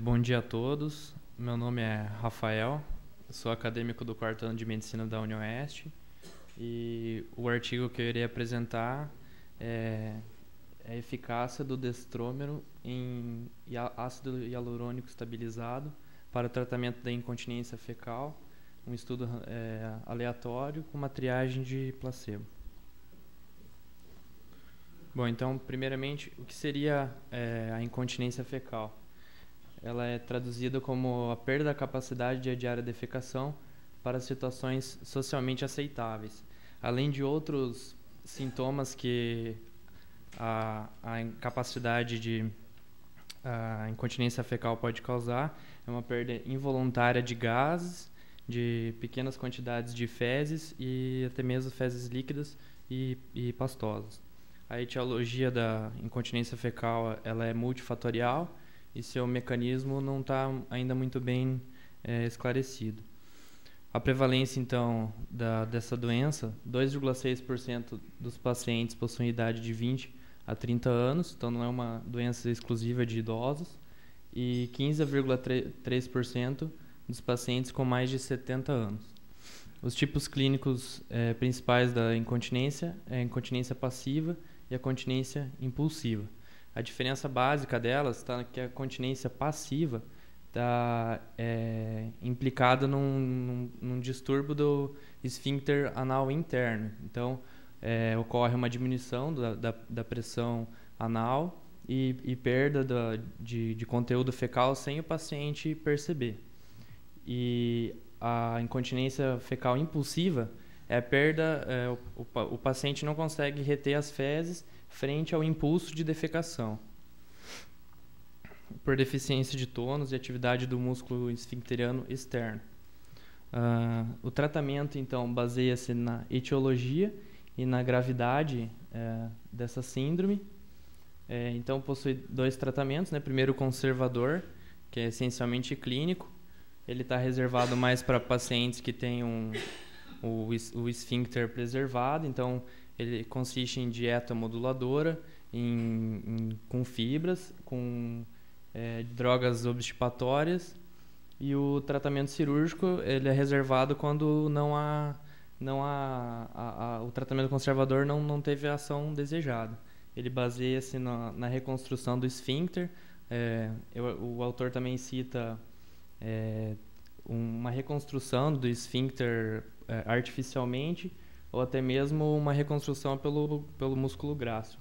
Bom dia a todos. Meu nome é Rafael, sou acadêmico do quarto ano de Medicina da UniOeste e o artigo que eu irei apresentar é a eficácia do destrômero em ácido hialurônico estabilizado para o tratamento da incontinência fecal, um estudo aleatório com uma triagem de placebo. Bom, então, primeiramente, o que seria a incontinência fecal? Ela é traduzida como a perda da capacidade de adiar a defecação para situações socialmente aceitáveis, além de outros sintomas que a incapacidade a incontinência fecal pode causar. É uma perda involuntária de gases, de pequenas quantidades de fezes e até mesmo fezes líquidas e pastosas. A etiologia da incontinência fecal ela é multifatorial e seu mecanismo não está ainda muito bem esclarecido. A prevalência, então, dessa doença, 2,6% dos pacientes possuem idade de 20 a 30 anos, então não é uma doença exclusiva de idosos, e 15,3% dos pacientes com mais de 70 anos. Os tipos clínicos principais da incontinência é a incontinência passiva e a continência impulsiva. A diferença básica delas está que a continência passiva está implicada num distúrbio do esfíncter anal interno. Então, ocorre uma diminuição da pressão anal e perda de conteúdo fecal sem o paciente perceber. E a incontinência fecal impulsiva é a perda, o paciente não consegue reter as fezes frente ao impulso de defecação, por deficiência de tônus e atividade do músculo esfincteriano externo. O tratamento, então, baseia-se na etiologia e na gravidade dessa síndrome. Então, possui dois tratamentos, né? Primeiro, o conservador, que é essencialmente clínico. Ele está reservado mais para pacientes que têm o esfíncter preservado, então ele consiste em dieta moduladora, com fibras, com drogas obstipatórias, e o tratamento cirúrgico ele é reservado quando o tratamento conservador não teve a ação desejada. Ele baseia-se na reconstrução do esfíncter. O autor também cita uma reconstrução do esfíncter artificialmente, ou até mesmo uma reconstrução pelo músculo grácil.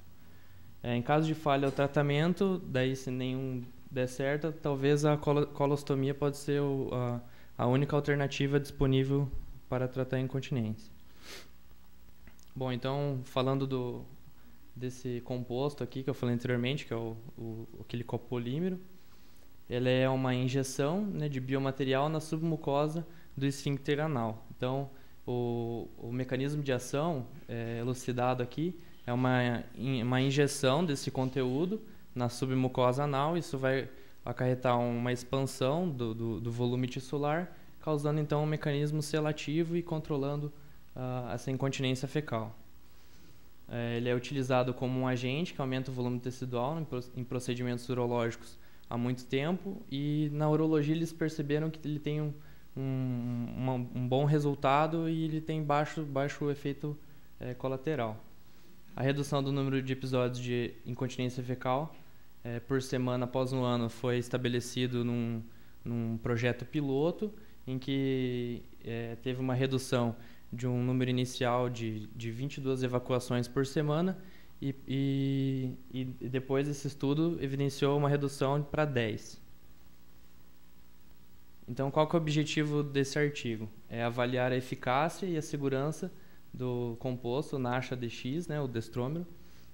Em caso de falha ao tratamento, daí se nenhum der certo, talvez a colostomia pode ser a única alternativa disponível para tratar a incontinência. Bom, então, falando desse composto aqui que eu falei anteriormente, que é aquele copolímero, ele é uma injeção, né, de biomaterial na submucosa do esfíncter anal. Então, o mecanismo de ação elucidado aqui é uma injeção desse conteúdo na submucosa anal. Isso vai acarretar uma expansão do volume tissular, causando então um mecanismo selativo e controlando essa incontinência fecal. Ele é utilizado como um agente que aumenta o volume tecidual em procedimentos urológicos há muito tempo, e na urologia eles perceberam que ele tem um bom resultado e ele tem baixo efeito colateral. A redução do número de episódios de incontinência fecal por semana após um ano foi estabelecido num projeto piloto, em que teve uma redução de um número inicial de 22 evacuações por semana, e depois esse estudo evidenciou uma redução para 10. Então, qual que é o objetivo desse artigo? É avaliar a eficácia e a segurança do composto NASH-ADX, né, o destrômero,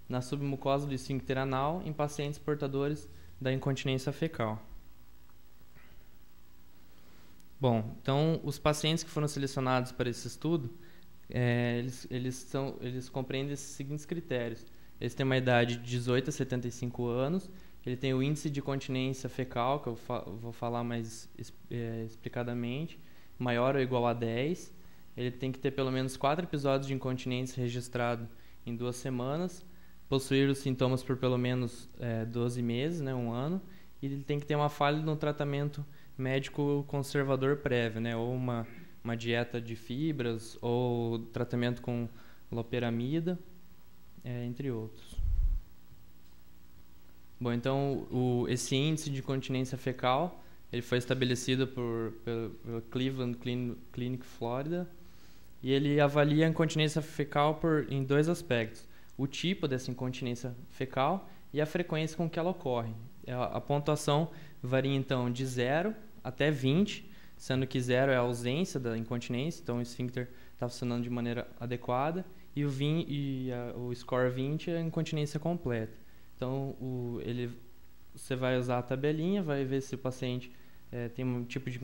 na submucosa do esfíncter anal em pacientes portadores da incontinência fecal. Bom, então os pacientes que foram selecionados para esse estudo, eles compreendem esses seguintes critérios. Eles têm uma idade de 18 a 75 anos, ele tem o índice de continência fecal, que eu vou falar mais explicadamente, maior ou igual a 10. Ele tem que ter pelo menos 4 episódios de incontinência registrados em 2 semanas, possuir os sintomas por pelo menos 12 meses, né, um ano, e ele tem que ter uma falha no tratamento médico conservador prévio, né? Ou uma dieta de fibras, ou tratamento com loperamida, entre outros. Bom, então esse índice de incontinência fecal ele foi estabelecido pelo Cleveland Clinic Florida e ele avalia a incontinência fecal em 2 aspectos: o tipo dessa incontinência fecal e a frequência com que ela ocorre. A pontuação varia então de 0 até 20, sendo que 0 é a ausência da incontinência, então o esfíncter está funcionando de maneira adequada, e o score 20 é a incontinência completa. Então, você vai usar a tabelinha, vai ver se o paciente tem um tipo de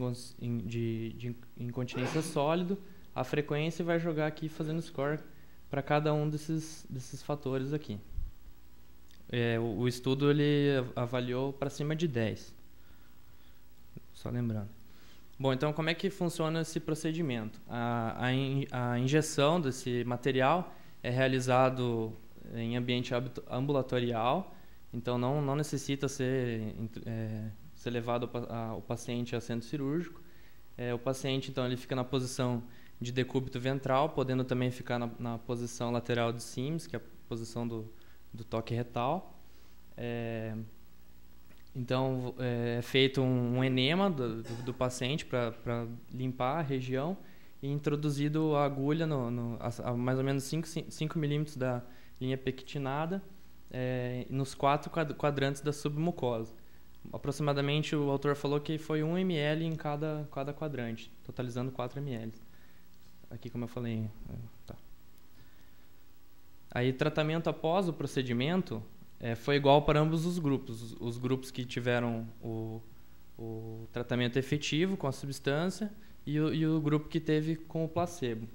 incontinência sólido, a frequência, e vai jogar aqui fazendo score para cada um desses fatores aqui. O estudo ele avaliou para cima de 10. Só lembrando. Bom, então como é que funciona esse procedimento? A injeção desse material é realizado em ambiente ambulatorial, então não necessita ser levado o paciente a centro cirúrgico. O paciente então ele fica na posição de decúbito ventral, podendo também ficar na posição lateral de Sims, que é a posição do toque retal. Então é feito um enema do paciente para limpar a região e introduzido a agulha a mais ou menos 5 milímetros da linha pectinada nos 4 quadrantes da submucosa. Aproximadamente o autor falou que foi 1 ml em cada quadrante, totalizando 4 ml. Aqui, como eu falei. Tá. Aí, tratamento após o procedimento foi igual para ambos os grupos. Os grupos que tiveram o tratamento efetivo com a substância e o grupo que teve com o placebo.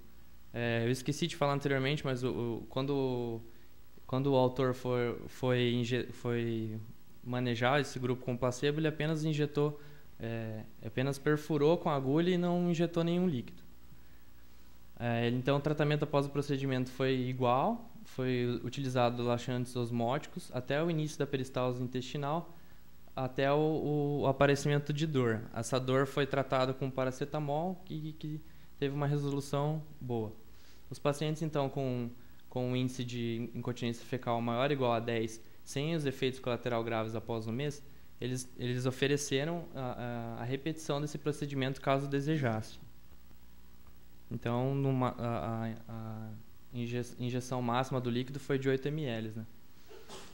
Eu esqueci de falar anteriormente, mas quando o autor foi manejar esse grupo com placebo, ele apenas injetou, apenas perfurou com a agulha e não injetou nenhum líquido. Então, o tratamento após o procedimento foi igual, foi utilizado laxantes osmóticos até o início da peristalse intestinal, até o aparecimento de dor. Essa dor foi tratada com paracetamol, que teve uma resolução boa. Os pacientes, então, com um índice de incontinência fecal maior ou igual a 10, sem os efeitos colaterais graves após um mês, eles ofereceram a repetição desse procedimento caso desejasse. Então, a injeção máxima do líquido foi de 8 ml. Né?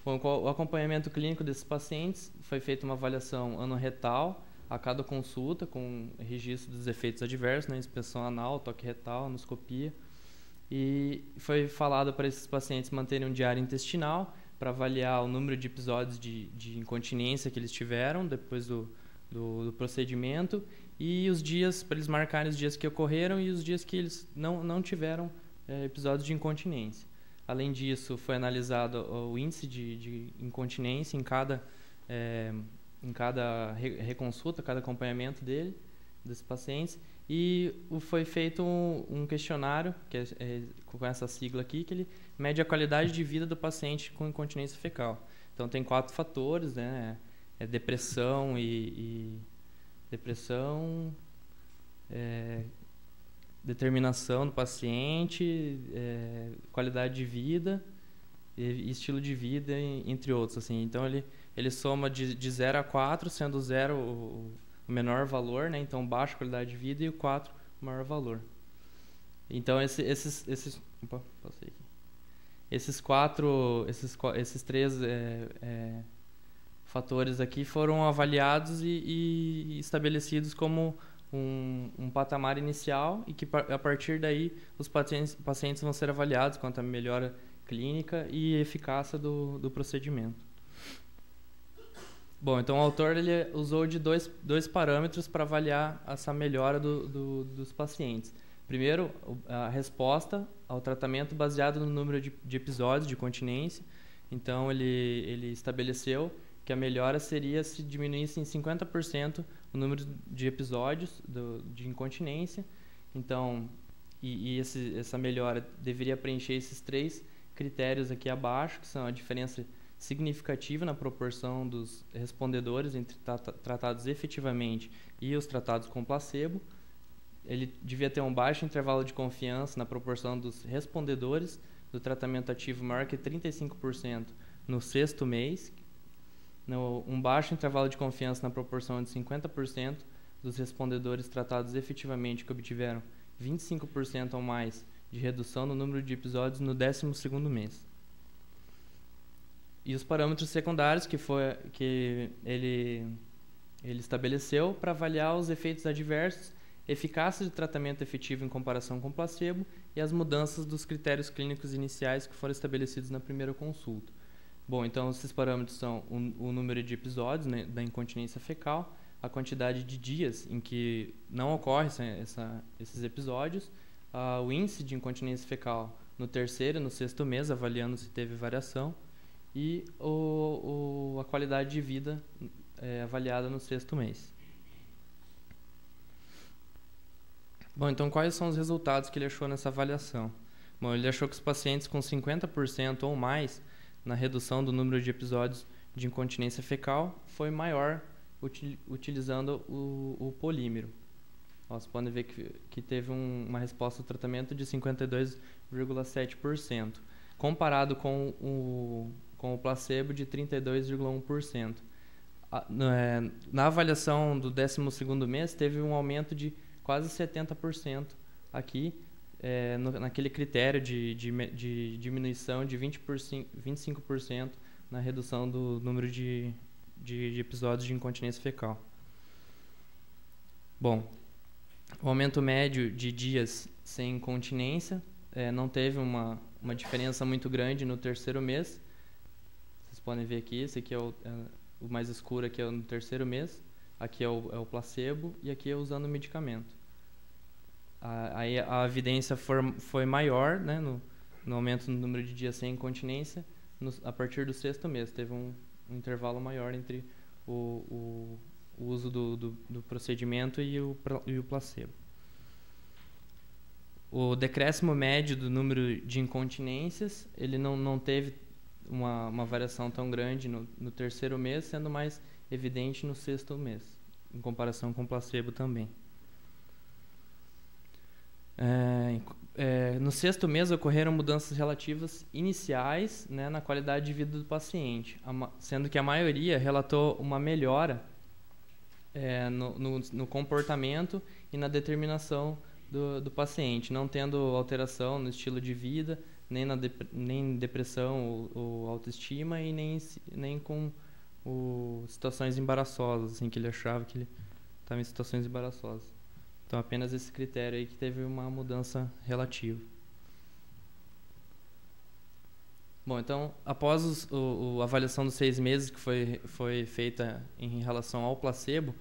Bom, o acompanhamento clínico desses pacientes foi feita uma avaliação anorretal a cada consulta, com registro dos efeitos adversos, né? Inspeção anal, toque retal, anoscopia. E foi falado para esses pacientes manterem um diário intestinal para avaliar o número de episódios de incontinência que eles tiveram depois do procedimento e os dias, para eles marcarem os dias que ocorreram e os dias que eles não tiveram episódios de incontinência. Além disso, foi analisado o índice de incontinência em cada reconsulta, cada acompanhamento desses pacientes. E foi feito um questionário, com essa sigla aqui, que ele mede a qualidade de vida do paciente com incontinência fecal. Então, tem 4 fatores, né? Depressão determinação do paciente, qualidade de vida e estilo de vida, entre outros. Assim. Então, ele soma de 0 a 4, sendo 0 o menor valor, né? Então baixa qualidade de vida, e o 4 o maior valor. Então esses 3 fatores aqui foram avaliados e estabelecidos como um patamar inicial, e que a partir daí os pacientes vão ser avaliados quanto à melhora clínica e eficácia do procedimento. Bom, então o autor ele usou de dois parâmetros para avaliar essa melhora dos pacientes. Primeiro, a resposta ao tratamento baseado no número de episódios de incontinência. Então, ele estabeleceu que a melhora seria se diminuísse em 50% o número de episódios de incontinência. Então, essa melhora deveria preencher esses 3 critérios aqui abaixo, que são a diferença significativa na proporção dos respondedores entre tratados efetivamente e os tratados com placebo. Ele devia ter um baixo intervalo de confiança na proporção dos respondedores do tratamento ativo maior que 35% no 6º mês, um baixo intervalo de confiança na proporção de 50% dos respondedores tratados efetivamente que obtiveram 25% ou mais de redução no número de episódios no 12º mês. E os parâmetros secundários que ele estabeleceu para avaliar os efeitos adversos, eficácia de tratamento efetivo em comparação com placebo e as mudanças dos critérios clínicos iniciais que foram estabelecidos na primeira consulta. Bom, então esses parâmetros são o número de episódios, né, da incontinência fecal, a quantidade de dias em que não ocorre esses episódios, o índice de incontinência fecal no 3º e no 6º mês, avaliando se teve variação, e a qualidade de vida avaliada no 6º mês. Bom, então quais são os resultados que ele achou nessa avaliação? Bom, ele achou que os pacientes com 50% ou mais na redução do número de episódios de incontinência fecal foi maior utilizando o polímero. Vocês podem ver que teve uma resposta ao tratamento de 52,7%, comparado com o placebo de 32,1%. Na avaliação do 12º mês, teve um aumento de quase 70% aqui, naquele critério de diminuição de 25% na redução do número de episódios de incontinência fecal. Bom, o aumento médio de dias sem incontinência não teve uma diferença muito grande no 3º mês. Vocês podem ver aqui, esse aqui é o mais escuro, aqui é no 3º mês, aqui é o placebo e aqui é usando o medicamento. Aí a evidência foi maior, né, no aumento no número de dias sem incontinência a partir do 6º mês. Teve um intervalo maior entre o uso do procedimento e o placebo. O decréscimo médio do número de incontinências, ele não teve uma variação tão grande no 3º mês, sendo mais evidente no 6º mês, em comparação com o placebo também. No 6º mês ocorreram mudanças relativas iniciais, né, na qualidade de vida do paciente, sendo que a maioria relatou uma melhora no comportamento e na determinação do paciente, não tendo alteração no estilo de vida, nem depressão ou autoestima e nem com situações embaraçosas, assim, que ele achava que ele estava em situações embaraçosas. Então, apenas esse critério aí que teve uma mudança relativa. Bom, então, após a avaliação dos 6 meses que foi feita em relação ao placebo,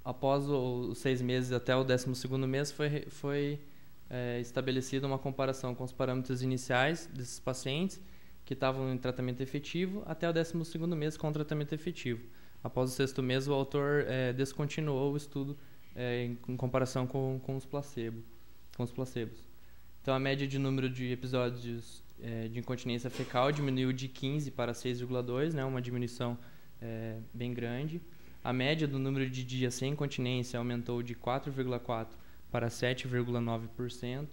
após os 6 meses até o 12º mês foi estabelecida uma comparação com os parâmetros iniciais desses pacientes que estavam em tratamento efetivo até o 12º mês com o tratamento efetivo. Após o 6º mês, o autor descontinuou o estudo em comparação com os placebos. Então, a média de número de episódios de incontinência fecal diminuiu de 15 para 6,2, né, uma diminuição bem grande. A média do número de dias sem incontinência aumentou de 4,4 para 7,9%.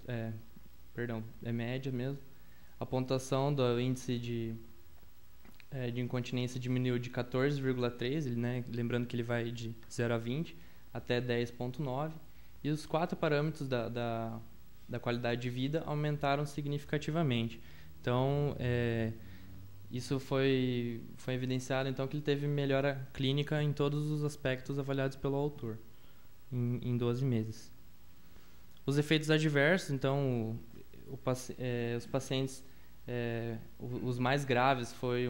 É média mesmo. A pontuação do índice de incontinência diminuiu de 14,3, né, lembrando que ele vai de 0 a 20, até 10,9. E os 4 parâmetros da qualidade de vida aumentaram significativamente. Então, isso foi evidenciado então, que ele teve melhora clínica em todos os aspectos avaliados pelo autor, em 12 meses. Os efeitos adversos, então, os pacientes, os mais graves, foi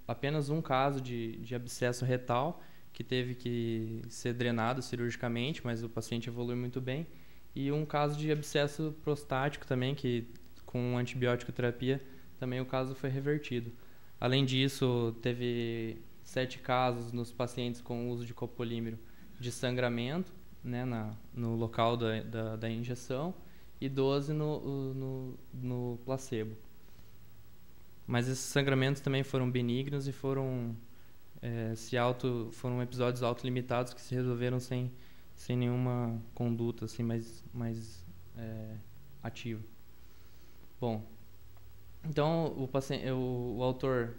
apenas um caso de abscesso retal, que teve que ser drenado cirurgicamente, mas o paciente evolui muito bem, e um caso de abscesso prostático também, que com antibiótico terapia também o caso foi revertido. Além disso, teve 7 casos nos pacientes com uso de copolímero de sangramento, né, no local da injeção, e 12 no placebo. Mas esses sangramentos também foram benignos e foram foram episódios autolimitados que se resolveram sem nenhuma conduta assim mais ativa. Bom, então o autor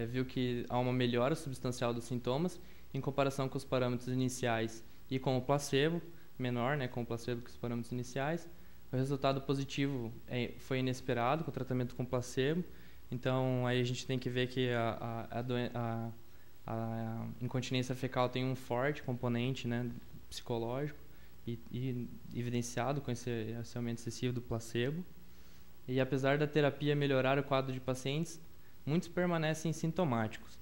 viu que há uma melhora substancial dos sintomas em comparação com os parâmetros iniciais e com o placebo, menor, né, com o placebo que os parâmetros iniciais. O resultado positivo foi inesperado com o tratamento com placebo. Então, aí a gente tem que ver que a incontinência fecal tem um forte componente, né, psicológico e evidenciado com esse aumento excessivo do placebo. E apesar da terapia melhorar o quadro de pacientes, muitos permanecem sintomáticos.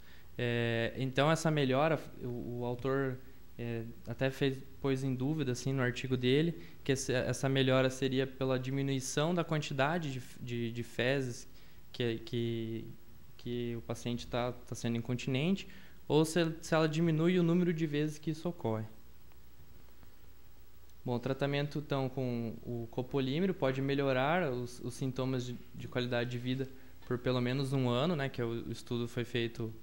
Então, essa melhora, o autor até pôs em dúvida assim, no artigo dele que essa melhora seria pela diminuição da quantidade de fezes que o paciente está sendo incontinente, ou se ela diminui o número de vezes que isso ocorre. Bom, o tratamento então com o copolímero pode melhorar os sintomas de qualidade de vida por pelo menos um ano, né, que o estudo foi feito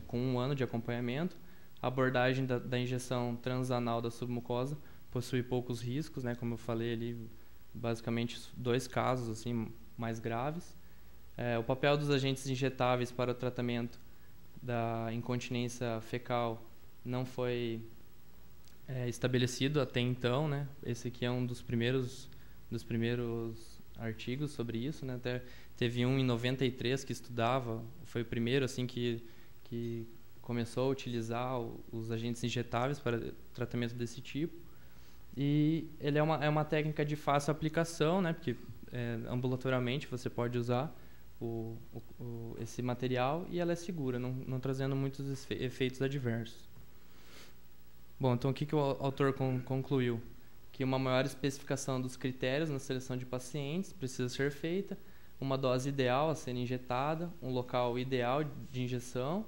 com um ano de acompanhamento. A abordagem da injeção transanal da submucosa possui poucos riscos, né, como eu falei ali, basicamente 2 casos assim, mais graves. O papel dos agentes injetáveis para o tratamento da incontinência fecal não foi estabelecido até então, né? Esse aqui é um dos primeiros artigos sobre isso, né? Até teve um em 93 que estudava, foi o primeiro assim que começou a utilizar os agentes injetáveis para tratamento desse tipo. E ele é uma técnica de fácil aplicação, né? Porque ambulatorialmente você pode usar esse material e ela é segura, não trazendo muitos efeitos adversos. Bom, então o que o autor concluiu? Que uma maior especificação dos critérios na seleção de pacientes precisa ser feita, uma dose ideal a ser injetada, um local ideal de injeção,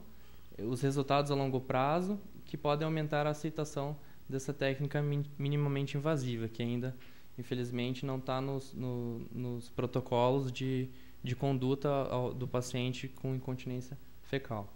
os resultados a longo prazo, que podem aumentar a aceitação dessa técnica minimamente invasiva, que ainda, infelizmente, não está nos protocolos de conduta do paciente com incontinência fecal.